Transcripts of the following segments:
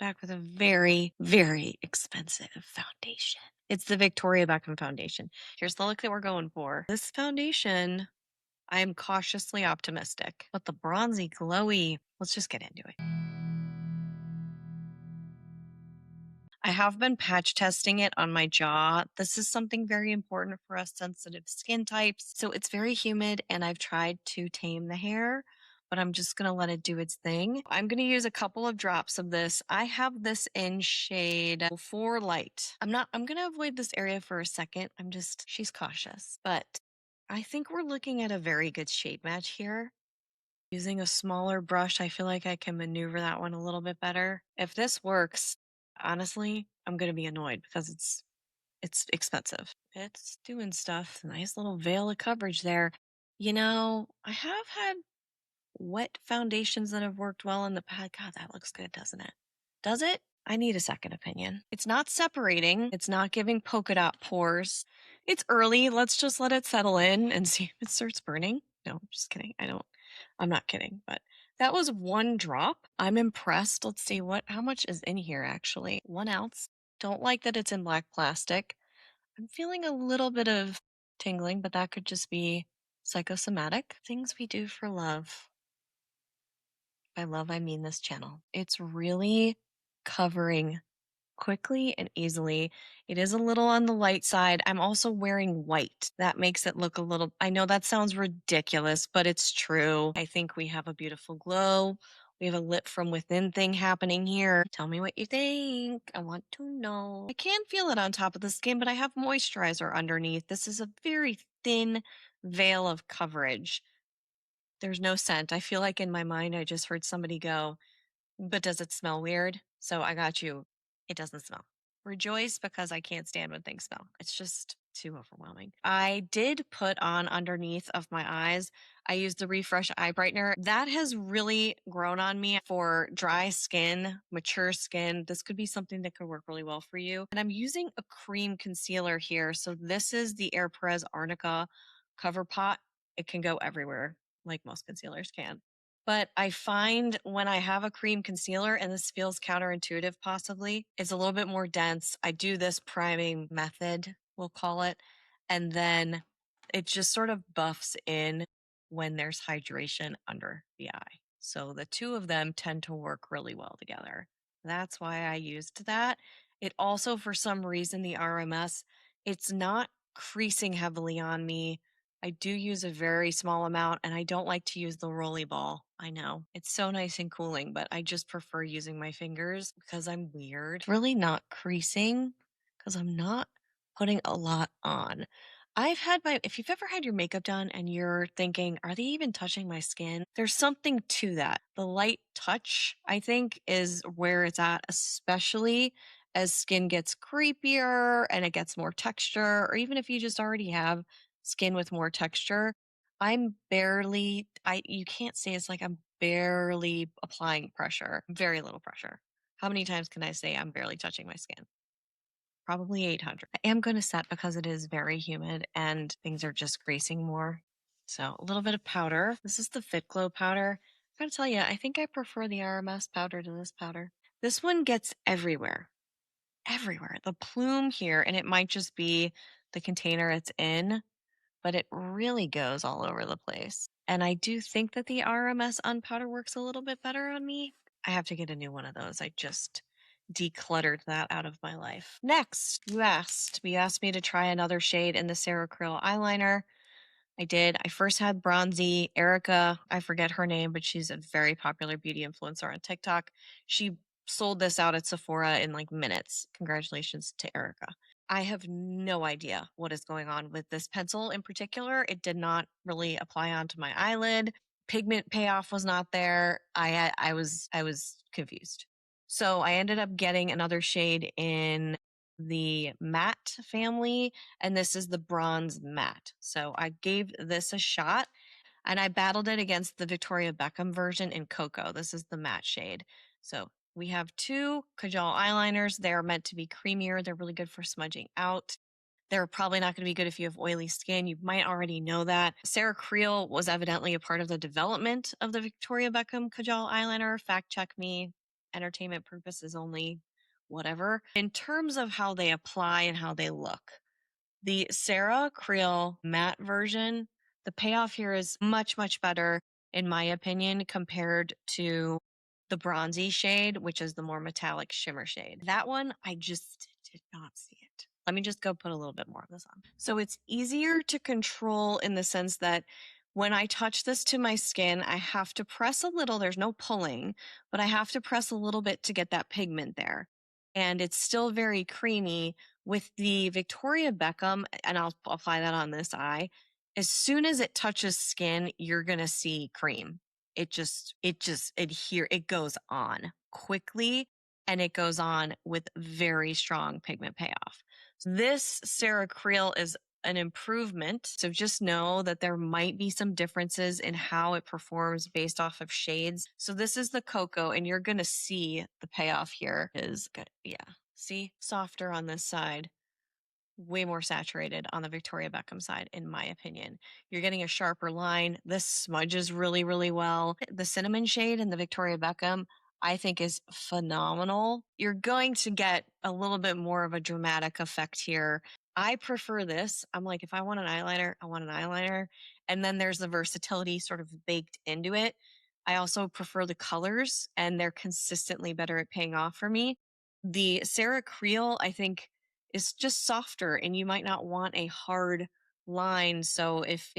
back with a very, very expensive foundation. It's the Victoria Beckham foundation. Here's the look that we're going for. This foundation, I am cautiously optimistic, but the bronzy glowy, let's just get into it. I have been patch testing it on my jaw. This is something very important for us sensitive skin types. So it's very humid and I've tried to tame the hair, but I'm just going to let it do its thing. I'm going to use a couple of drops of this. I have this in shade 4 light. I'm going to avoid this area for a second. She's cautious, but I think we're looking at a very good shade match here. Using a smaller brush, I feel like I can maneuver that one a little bit better. If this works, honestly, I'm going to be annoyed because it's expensive. It's doing stuff. Nice little veil of coverage there. You know, I have had wet foundations that have worked well in the past. God, that looks good, doesn't it? Does it? I need a second opinion. It's not separating. It's not giving polka dot pores. It's early. Let's just let it settle in and see if it starts burning. No, I'm just kidding. I'm not kidding, but that was 1 drop. I'm impressed. Let's see how much is in here actually. 1 ounce. Don't like that it's in black plastic. I'm feeling a little bit of tingling, but that could just be psychosomatic. Things we do for love. By love, I mean this channel. It's really covering quickly and easily. It is a little on the light side. I'm also wearing white. That makes it look a little, I know that sounds ridiculous, but it's true. I think we have a beautiful glow. We have a lit from within thing happening here. Tell me what you think. I want to know. I can feel it on top of the skin, but I have moisturizer underneath. This is a very thin veil of coverage. There's no scent. I feel like in my mind, I just heard somebody go, but does it smell weird? So I got you. It doesn't smell. Rejoice because I can't stand when things smell. It's just too overwhelming. I did put on underneath of my eyes, I used the Refresh Eye Brightener. That has really grown on me for dry skin, mature skin. This could be something that could work really well for you. And I'm using a cream concealer here. So this is the Perez Arnica Cover Pot. It can go everywhere, like most concealers can. But I find when I have a cream concealer, and this feels counterintuitive possibly, it's a little bit more dense. I do this priming method, we'll call it, and then it just sort of buffs in when there's hydration under the eye. So the two of them tend to work really well together. That's why I used that. It also, for some reason, the RMS, it's not creasing heavily on me. I do use a very small amount, and I don't like to use the rolly ball. I know it's so nice and cooling, but I just prefer using my fingers because I'm weird. It's really not creasing because I'm not putting a lot on. If you've ever had your makeup done and you're thinking, are they even touching my skin? There's something to that. The light touch, I think, is where it's at, especially as skin gets creepier and it gets more texture, or even if you just already have skin with more texture. You can't say it's like I'm barely applying pressure, very little pressure. How many times can I say I'm barely touching my skin? Probably 800. I am going to set because it is very humid and things are just greasing more. So a little bit of powder. This is the Fitglow powder. I gotta tell you, I think I prefer the RMS powder to this powder. This one gets everywhere. Everywhere. The plume here, and it might just be the container it's in, but it really goes all over the place. And I do think that the RMS unpowder works a little bit better on me. I have to get a new one of those. I just decluttered that out of my life. Next, you asked me to try another shade in the Sarah Creal eyeliner. I did. I first had bronzy Erica. I forget her name, but she's a very popular beauty influencer on TikTok. She sold this out at Sephora in like minutes. Congratulations to Erica. I have no idea what is going on with this pencil in particular. It did not really apply onto my eyelid. Pigment payoff was not there. I was confused. So I ended up getting another shade in the matte family, and this is the bronze matte. So I gave this a shot, and I battled it against the Victoria Beckham version in Cocoa. This is the matte shade. So we have 2 Kajal eyeliners. They're meant to be creamier. They're really good for smudging out. They're probably not going to be good if you have oily skin. You might already know that. Sarah Creal was evidently a part of the development of the Victoria Beckham Kajal eyeliner. Fact check me. entertainment purposes only, whatever. In terms of how they apply and how they look, the Sarah Creal matte version, the payoff here is much, much better, in my opinion, compared to the bronzy shade, which is the more metallic shimmer shade. That one, I just did not see it. Let me just go put a little bit more of this on. So it's easier to control in the sense that when I touch this to my skin, I have to press a little. There's no pulling, but I have to press a little bit to get that pigment there. And it's still very creamy. With the Victoria Beckham, and I'll apply that on this eye, as soon as it touches skin, you're going to see cream. It goes on quickly, and it goes on with very strong pigment payoff. So this Sarah Creal is an improvement. So just know that there might be some differences in how it performs based off of shades. So this is the cocoa, and you're going to see the payoff here is good. Yeah. See, softer on this side, way more saturated on the Victoria Beckham side, in my opinion. You're getting a sharper line. This smudges really, really well. The cinnamon shade in the Victoria Beckham, I think, is phenomenal. You're going to get a little bit more of a dramatic effect here. I prefer this. I'm like, if I want an eyeliner, I want an eyeliner. And then there's the versatility sort of baked into it. I also prefer the colors, and they're consistently better at paying off for me. The Sarah Creal, I think, is just softer, and you might not want a hard line. So if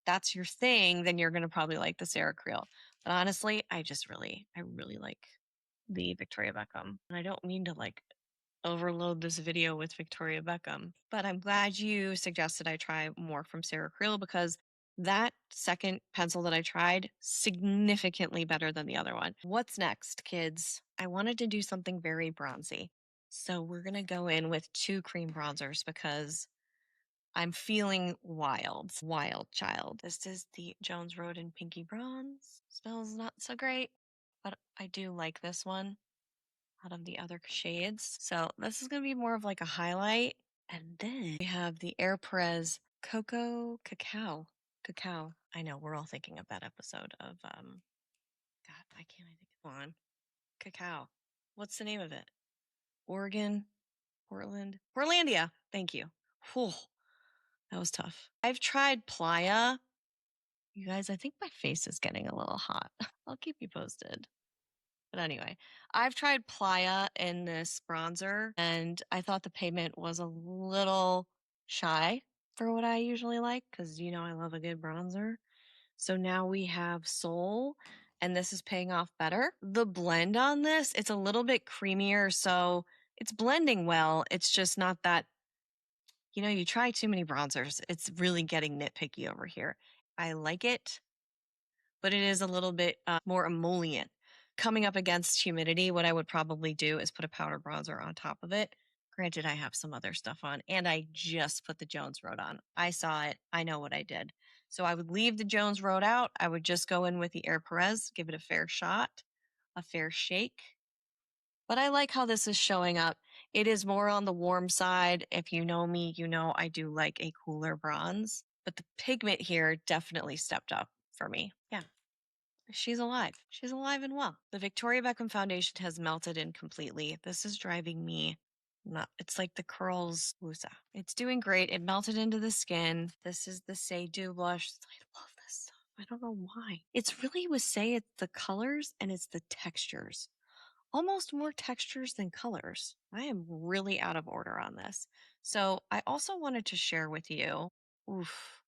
that's your thing, then you're going to probably like the Sarah Creal. But honestly, I really like the Victoria Beckham. And I don't mean to like overload this video with Victoria Beckham, but I'm glad you suggested I try more from Sarah Creal, because that second pencil that I tried, significantly better than the other one. What's next, kids? I wanted to do something very bronzy. So we're going to go in with 2 cream bronzers because I'm feeling wild. Wild child. This is the Jones Road in Pinky Bronze. Smells not so great, but I do like this one out of the other shades. So this is going to be more of like a highlight. And then we have the Air Perez Cocoa Cacao. Cacao. I know, we're all thinking of that episode of, God, I can't think of one. Cacao. What's the name of it? Oregon? Portland? Portlandia. Thank you. Whew, that was tough. I've tried Playa. You guys, I think my face is getting a little hot. I'll keep you posted. But anyway, I've tried Playa in this bronzer, and I thought the pigment was a little shy for what I usually like, because you know I love a good bronzer. So now we have Soul, and this is paying off better. The blend on this, it's a little bit creamier, so it's blending well. It's just not that, you try too many bronzers. It's really getting nitpicky over here. I like it, but it is a little bit more emollient. Coming up against humidity, what I would probably do is put a powder bronzer on top of it. Granted, I have some other stuff on, and I just put the Jones Road on. I saw it. I know what I did. So I would leave the Jones Road out. I would just go in with the Air Perez, give it a fair shot, a fair shake. But I like how this is showing up. It is more on the warm side. If you know me, you know I do like a cooler bronze. But the pigment here definitely stepped up for me. Yeah. She's alive. She's alive and well. The Victoria Beckham foundation has melted in completely. This is driving me nuts. It's like the curls. Woosah. It's doing great. It melted into the skin. This is the Saie Dew blush. I love this stuff. I don't know why. It's really with Saie, it's the colors and it's the textures. Almost more textures than colors. I am really out of order on this. So I also wanted to share with you. Oof.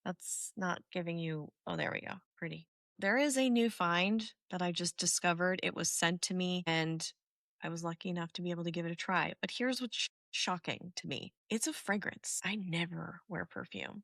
That's not giving you. Oh, there we go. Pretty. There is a new find that I just discovered. It was sent to me, and I was lucky enough to be able to give it a try. But here's what's shocking to me. It's a fragrance. I never wear perfume.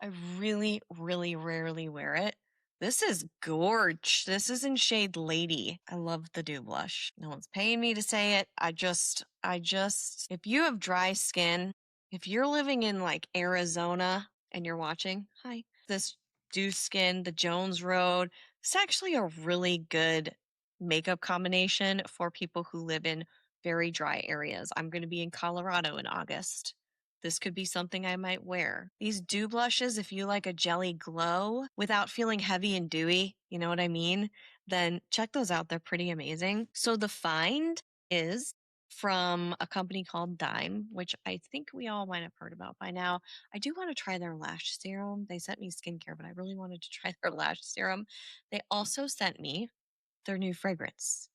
I really, really rarely wear it. This is gorge. This is in shade Lady. I love the Dew blush. No one's paying me to say it. If you have dry skin, if you're living in like Arizona and you're watching, hi, this Dew Skin, the Jones Road, it's actually a really good makeup combination for people who live in very dry areas. I'm going to be in Colorado in August. this could be something I might wear. These dew blushes, if you like a jelly glow without feeling heavy and dewy, you know what I mean? Then check those out. They're pretty amazing. So the find is from a company called Dime, which I think we all might have heard about by now. I do want to try their lash serum. They sent me skincare, but I really wanted to try their lash serum. They also sent me their new fragrance.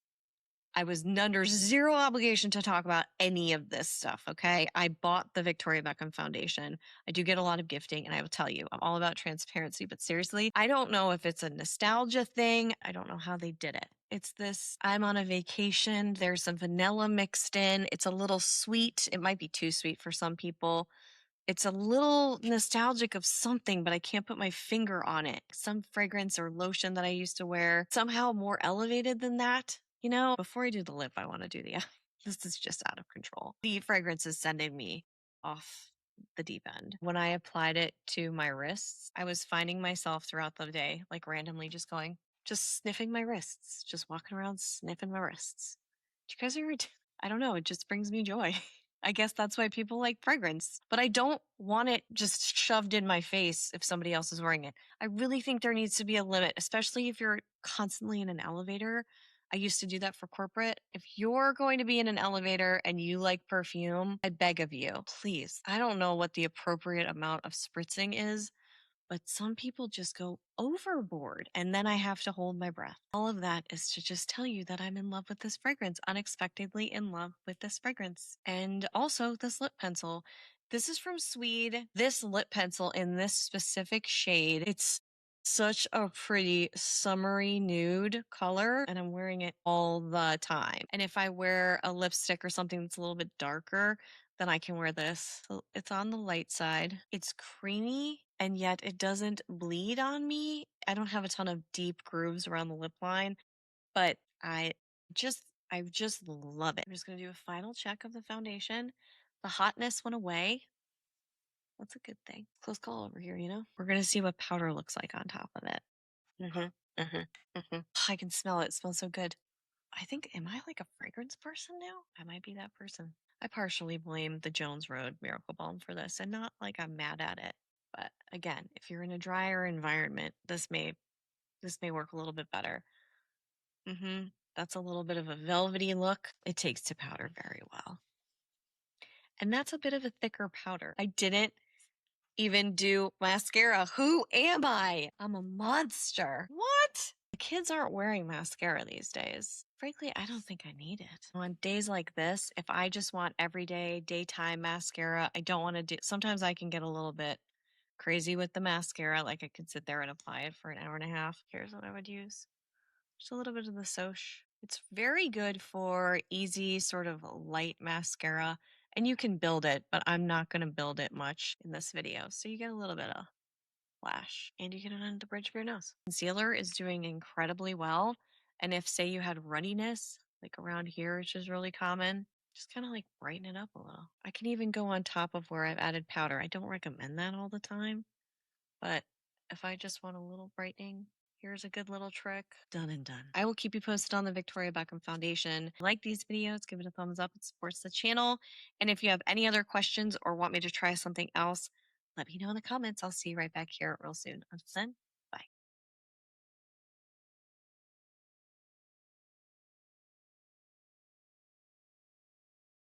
I was under zero obligation to talk about any of this stuff, okay? I bought the Victoria Beckham Foundation. I do get a lot of gifting, and I will tell you, I'm all about transparency, but seriously, I don't know if it's a nostalgia thing. I don't know how they did it. It's this, I'm on a vacation. There's some vanilla mixed in. It's a little sweet. It might be too sweet for some people. It's a little nostalgic of something, but I can't put my finger on it. Some fragrance or lotion that I used to wear, somehow more elevated than that. You know, before I do the lip, I want to do the eye. This is just out of control. The fragrance is sending me off the deep end. When I applied it to my wrists, I was finding myself throughout the day, like randomly just sniffing my wrists, just walking around sniffing my wrists. Do you guys ever? I don't know. It just brings me joy. I guess that's why people like fragrance, but I don't want it just shoved in my face if somebody else is wearing it. I really think there needs to be a limit, especially if you're constantly in an elevator. I used to do that for corporate. If you're going to be in an elevator and you like perfume, I beg of you, please. I don't know what the appropriate amount of spritzing is, but some people just go overboard and then I have to hold my breath. All of that is to just tell you that I'm in love with this fragrance, unexpectedly in love with this fragrance. And also this lip pencil. This is from Sweed. This lip pencil in this specific shade, it's such a pretty summery nude color, and I'm wearing it all the time. And if I wear a lipstick or something that's a little bit darker, then I can wear this. So it's on the light side. It's creamy, and yet it doesn't bleed on me. I don't have a ton of deep grooves around the lip line, but just I just love it. I'm just gonna do a final check of the foundation. The hotness went away. That's a good thing. Close call over here, you know? We're gonna see what powder looks like on top of it. I can smell it. It smells so good. I think, am I like a fragrance person now? I might be that person. I partially blame the Jones Road Miracle Balm for this, and not like I'm mad at it. But again, if you're in a drier environment, this may work a little bit better. That's a little bit of a velvety look. It takes to powder very well. And that's a bit of a thicker powder. I didn't even do mascara. Who am I? I'm a monster. What? The kids aren't wearing mascara these days. Frankly, I don't think I need it. On days like this, if I just want everyday daytime mascara, I don't want to do. Sometimes I can get a little bit crazy with the mascara. Like I could sit there and apply it for an hour and a half. Here's what I would use. Just a little bit of the Soch. It's very good for easy, sort of light mascara. And you can build it, but I'm not going to build it much in this video. So you get a little bit of flash and you get it on the bridge of your nose. Concealer is doing incredibly well. And if, say, you had ruddiness, like around here, which is really common, just kind of like brighten it up a little. I can even go on top of where I've added powder. I don't recommend that all the time, but if I just want a little brightening, here's a good little trick. Done and done. I will keep you posted on the Victoria Beckham Foundation. Like these videos, give it a thumbs up. It supports the channel. And if you have any other questions or want me to try something else, let me know in the comments. I'll see you right back here real soon. Until then,